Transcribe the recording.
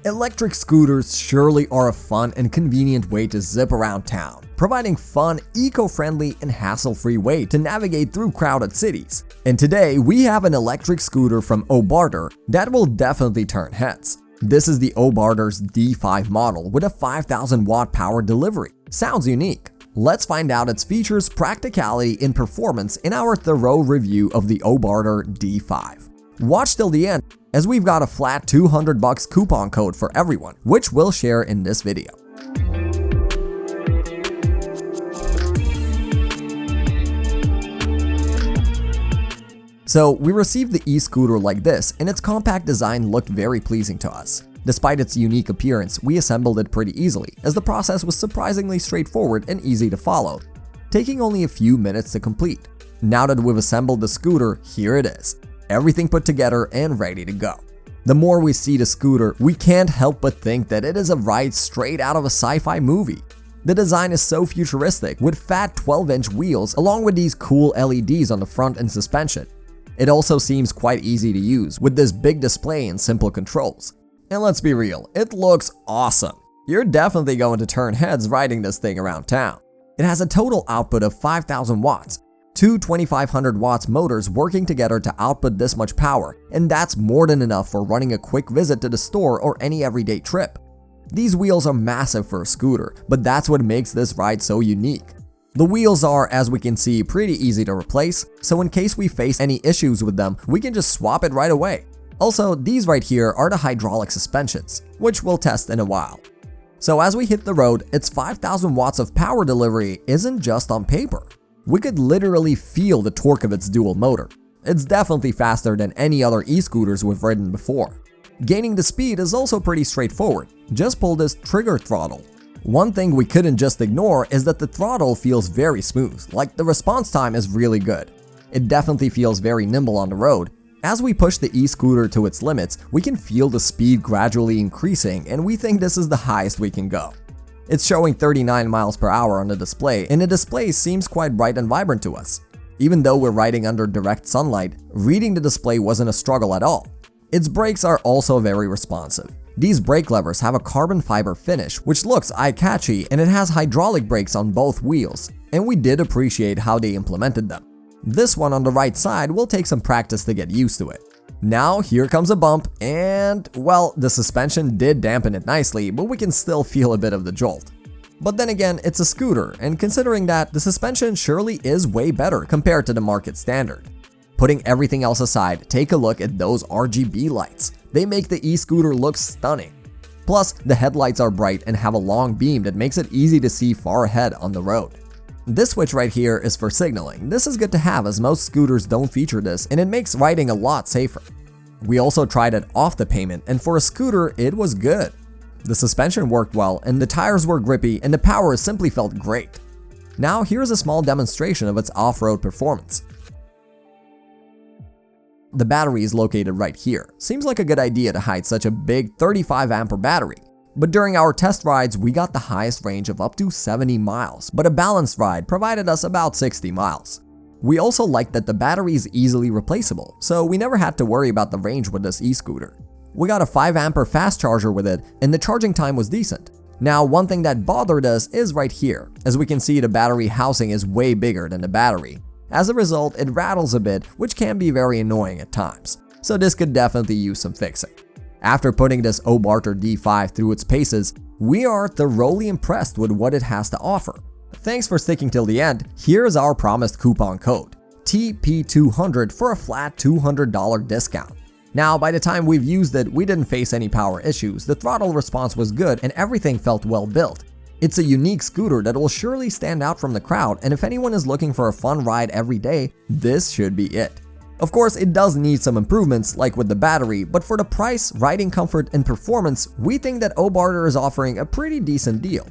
Electric scooters surely are a fun and convenient way to zip around town, providing fun, eco-friendly, and hassle-free way to navigate through crowded cities. And today, we have an electric scooter from Obarter that will definitely turn heads. This is the Obarter's D5 model with a 5,000 watt power delivery. Sounds unique. Let's find out its features, practicality, and performance in our thorough review of the Obarter D5. Watch till the end, as we've got a flat $200 coupon code for everyone, which we'll share in this video. So we received the e-scooter like this, and its compact design looked very pleasing to us. Despite its unique appearance, we assembled it pretty easily, as the process was surprisingly straightforward and easy to follow, taking only a few minutes to complete. Now that we've assembled the scooter, here it is. Everything put together and ready to go. The more we see the scooter, we can't help but think that it is a ride straight out of a sci-fi movie. The design is so futuristic, with fat 12-inch wheels along with these cool LEDs on the front and suspension. It also seems quite easy to use, with this big display and simple controls. And let's be real, it looks awesome. You're definitely going to turn heads riding this thing around town. It has a total output of 5,000 watts. Two 2500 watts motors working together to output this much power, and that's more than enough for running a quick visit to the store or any everyday trip. These wheels are massive for a scooter, but that's what makes this ride so unique. The wheels are, as we can see, pretty easy to replace, so in case we face any issues with them, we can just swap it right away. Also, these right here are the hydraulic suspensions, which we'll test in a while. So as we hit the road, its 5,000 watts of power delivery isn't just on paper. We could literally feel the torque of its dual motor. It's definitely faster than any other e-scooters we've ridden before. Gaining the speed is also pretty straightforward. Just pull this trigger throttle. One thing we couldn't just ignore is that the throttle feels very smooth, like the response time is really good. It definitely feels very nimble on the road. As we push the e-scooter to its limits, we can feel the speed gradually increasing, and we think this is the highest we can go. It's showing 39 miles per hour on the display, and the display seems quite bright and vibrant to us. Even though we're riding under direct sunlight, reading the display wasn't a struggle at all. Its brakes are also very responsive. These brake levers have a carbon fiber finish, which looks eye-catchy, and it has hydraulic brakes on both wheels, and we did appreciate how they implemented them. This one on the right side will take some practice to get used to it. Now here comes a bump, and well, the suspension did dampen it nicely, but we can still feel a bit of the jolt. But then again, it's a scooter, and considering that, the suspension surely is way better compared to the market standard. Putting everything else aside, take a look at those RGB lights. They make the e-scooter look stunning. Plus, the headlights are bright and have a long beam that makes it easy to see far ahead on the road. This switch right here is for signaling. This is good to have as most scooters don't feature this, and it makes riding a lot safer. We also tried it off the pavement, and for a scooter, it was good. The suspension worked well, and the tires were grippy, and the power simply felt great. Now here's a small demonstration of its off-road performance. The battery is located right here. Seems like a good idea to hide such a big 35 ampere battery. But during our test rides, we got the highest range of up to 70 miles, but a balanced ride provided us about 60 miles. We also liked that the battery is easily replaceable, so we never had to worry about the range with this e-scooter. We got a 5 ampere fast charger with it, and the charging time was decent. Now, one thing that bothered us is right here. As we can see, the battery housing is way bigger than the battery. As a result, it rattles a bit, which can be very annoying at times, so this could definitely use some fixing. After putting this Obarter D5 through its paces, we are thoroughly impressed with what it has to offer. Thanks for sticking till the end. Here's our promised coupon code, TP200 for a flat $200 discount. Now, by the time we've used it, we didn't face any power issues, the throttle response was good, and everything felt well built. It's a unique scooter that will surely stand out from the crowd, and if anyone is looking for a fun ride every day, this should be it. Of course, it does need some improvements, like with the battery, but for the price, riding comfort, and performance, we think that Obarter is offering a pretty decent deal.